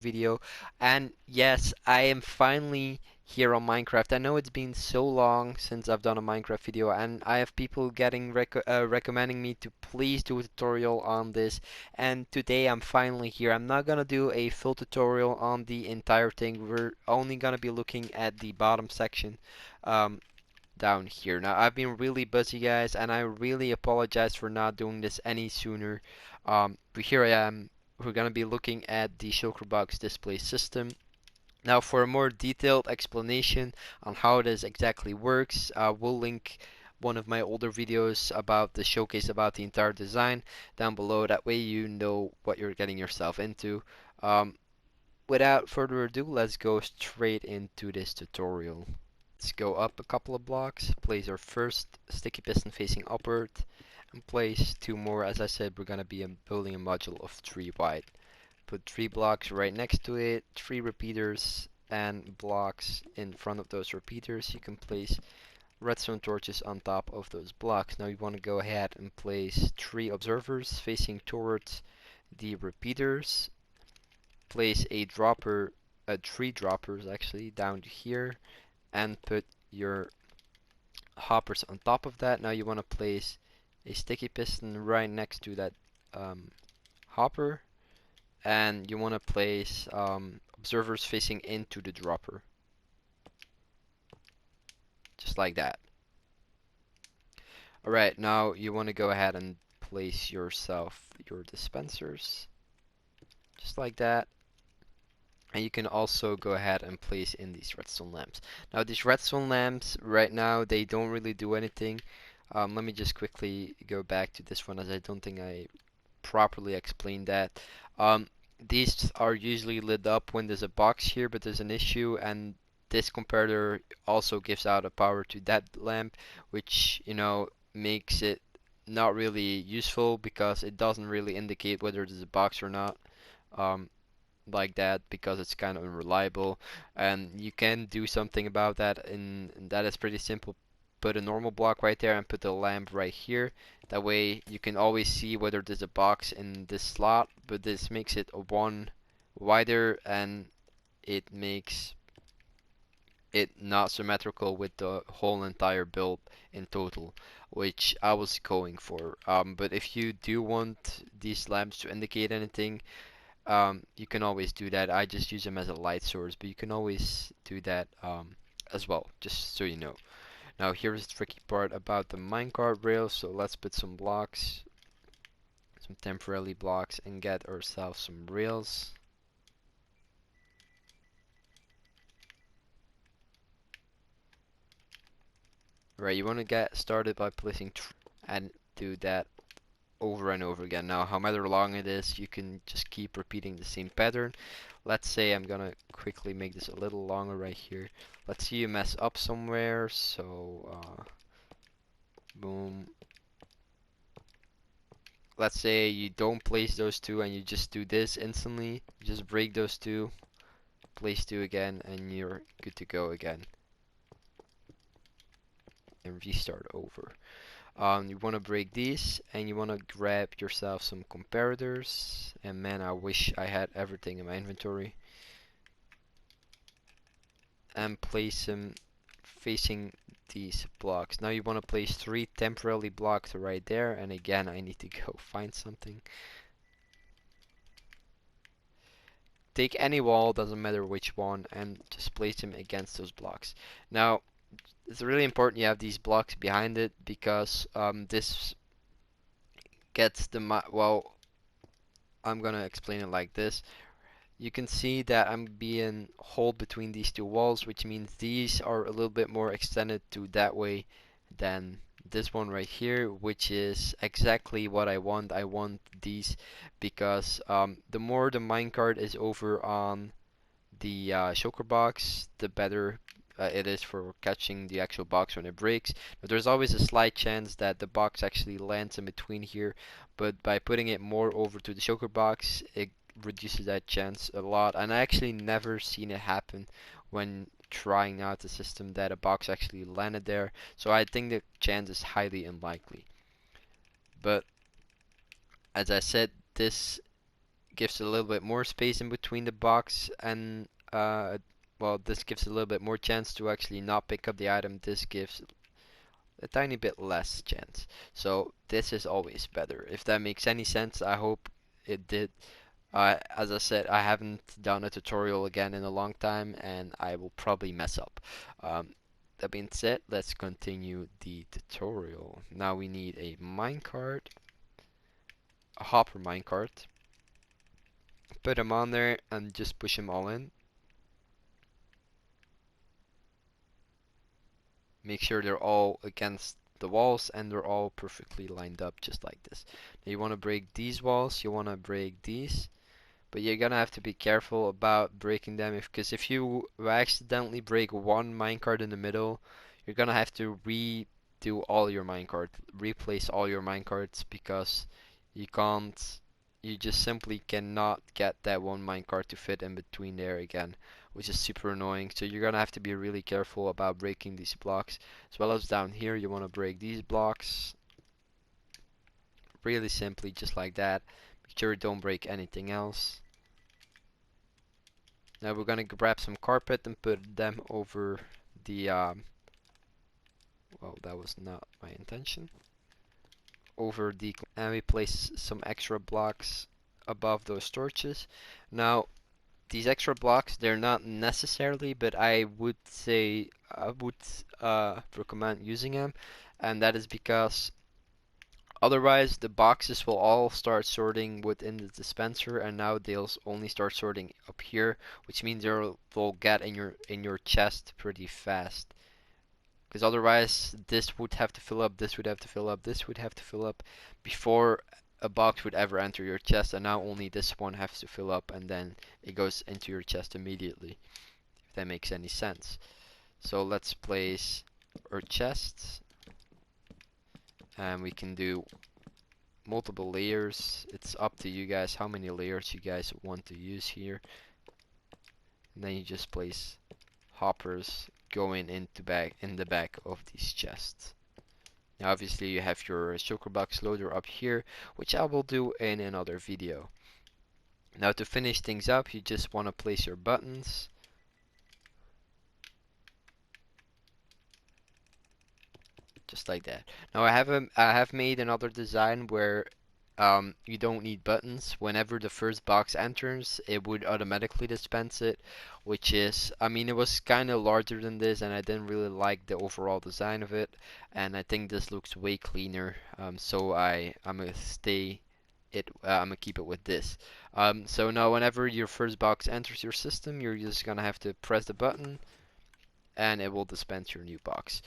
video. And yes, I am finally here on Minecraft. I know it's been so long since I've done a Minecraft video, and I have people getting recommending me to please do a tutorial on this. And today I'm finally here. I'm not gonna do a full tutorial on the entire thing. We're only gonna be looking at the bottom section. Um, Down here. Now, I've been really busy, guys, and I really apologize for not doing this any sooner. But here I am. We're going to be looking at the Shulker box display system. Now, for a more detailed explanation on how this exactly works, we'll link one of my older videos about the showcase about the entire design down below. That way you know what you're getting yourself into. Um, Without further ado, let's go straight into this tutorial. Let's go up a couple of blocks, place our first sticky piston facing upward, and place two more. As I said, we're gonna be building a module of 3 wide. Put 3 blocks right next to it, 3 repeaters, and blocks in front of those repeaters. You can place redstone torches on top of those blocks. Now you want to go ahead and place 3 observers facing towards the repeaters. Place a dropper, 3 droppers actually, down here, and put your hoppers on top of that. Now you want to place a sticky piston right next to that hopper, and you want to place observers facing into the dropper, just like that. Alright, now you want to go ahead and place yourself your dispensers, just like that. And you can also go ahead and place in these redstone lamps. Now these redstone lamps right now, they don't really do anything. Let me just quickly go back to this one, as I don't think I properly explained that. Um, these are usually lit up when there's a box here, but there's an issue, and this comparator also gives out a power to that lamp, which, you know, makes it not really useful because it doesn't really indicate whether there's a box or not. Um, like that, because it's kind of unreliable, and you can do something about that, and that is pretty simple. Put a normal block right there and put the lamp right here. That way you can always see whether there's a box in this slot, but this makes it a one wider, and it makes it not symmetrical with the whole entire build in total, which I was going for. But if you do want these lamps to indicate anything, you can always do that. I just use them as a light source, but you can always do that as well, just so you know. Now here's the tricky part about the minecart rails, so let's put some blocks, some temporary blocks, and get ourselves some rails. Right, you want to get started by placing and do that over and over again. Now, however long it is, you can just keep repeating the same pattern. Let's say I'm gonna quickly make this a little longer right here. Let's see you mess up somewhere, so boom. Let's say you don't place those two and you just do this instantly. You just break those two, place two again, and you're good to go again. And restart over. You want to break these, and you want to grab yourself some comparators. And man, I wish I had everything in my inventory. And place them facing these blocks. Now you want to place 3 temporary blocks right there. And again, I need to go find something. Take any wall, doesn't matter which one, and just place them against those blocks. Now, it's really important you have these blocks behind it, because this gets the well, I'm gonna explain it like this. You can see that I'm being held between these two walls, which means these are a little bit more extended to that way than this one right here, which is exactly what I want. I want these because the more the minecart is over on the shulker box, the better it is for catching the actual box when it breaks. But there's always a slight chance that the box actually lands in between here, but by putting it more over to the shulker box, it reduces that chance a lot. And I actually never seen it happen when trying out the system that a box actually landed there, so I think the chance is highly unlikely. But as I said, this gives a little bit more space in between the box and well, this gives a little bit more chance to actually not pick up the item. This gives a tiny bit less chance. So this is always better. If that makes any sense, I hope it did. As I said, I haven't done a tutorial again in a long time, and I will probably mess up. That being said, let's continue the tutorial. Now we need a minecart, a hopper minecart. Put them on there and just push them all in. Make sure they're all against the walls and they're all perfectly lined up just like this. Now you want to break these walls, you want to break these, but you're gonna have to be careful about breaking them because if you accidentally break one minecart in the middle, you're gonna have to redo all your minecart, replace all your minecarts because you can't, you just simply cannot get that one minecart to fit in between there again, which is super annoying. So you're gonna have to be really careful about breaking these blocks, as well as down here you want to break these blocks really simply just like that. Make sure you don't break anything else. Now we're gonna grab some carpet and put them over the well, that was not my intention. Over the, and we place some extra blocks above those torches. Now these extra blocks, they're not necessarily, but I would say I would recommend using them, and that is because otherwise the boxes will all start sorting within the dispenser, and now they'll only start sorting up here, which means they'll get in your chest pretty fast. Because otherwise this would have to fill up, this would have to fill up, this would have to fill up before a box would ever enter your chest, and now only this one has to fill up and then it goes into your chest immediately, if that makes any sense. So let's place our chests, and we can do multiple layers. It's up to you guys how many layers you guys want to use here. And then you just place hoppers going into in the back of these chests. Now obviously you have your Shulker box loader up here, which I will do in another video. Now to finish things up, you just want to place your buttons. Just like that. Now I have made another design where you don't need buttons. Whenever the first box enters, it would automatically dispense it, which is, I mean, it was kind of larger than this, and I didn't really like the overall design of it, and I think this looks way cleaner. So I'm gonna I'm gonna keep it with this. So now whenever your first box enters your system, you're just gonna have to press the button, and it will dispense your new box.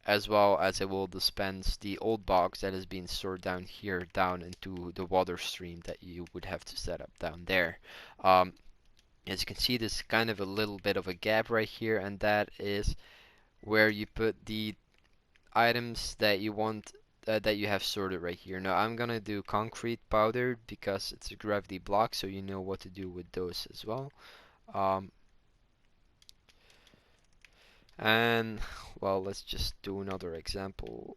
As well as it will dispense the old box that is being stored down here down into the water stream that you would have to set up down there. As you can see, there's kind of a little bit of a gap right here, and that is where you put the items that you want that you have sorted right here. Now I'm gonna do concrete powder because it's a gravity block, so you know what to do with those as well. And well, let's just do another example.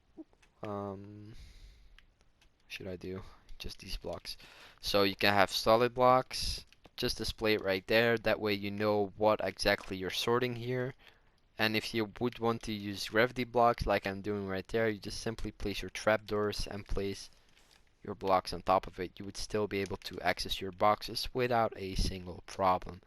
Should I do just these blocks? So you can have solid blocks, just display it right there. That way you know what exactly you're sorting here. And if you would want to use gravity blocks like I'm doing right there, you just simply place your trapdoors and place your blocks on top of it. You would still be able to access your boxes without a single problem.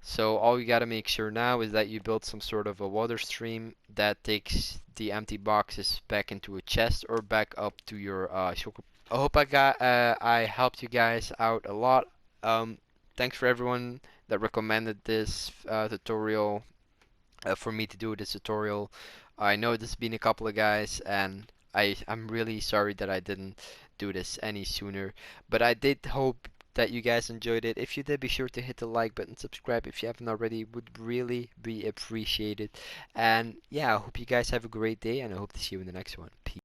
So all you gotta make sure now is that you build some sort of a water stream that takes the empty boxes back into a chest or back up to your Shulker. I hope I helped you guys out a lot. Thanks for everyone that recommended this tutorial for me to do this tutorial. I know there's been a couple of guys, and I'm really sorry that I didn't do this any sooner, but I did hope that you guys enjoyed it. If you did, be sure to hit the like button, subscribe if you haven't already, would really be appreciated. And yeah, I hope you guys have a great day, and I hope to see you in the next one. Peace.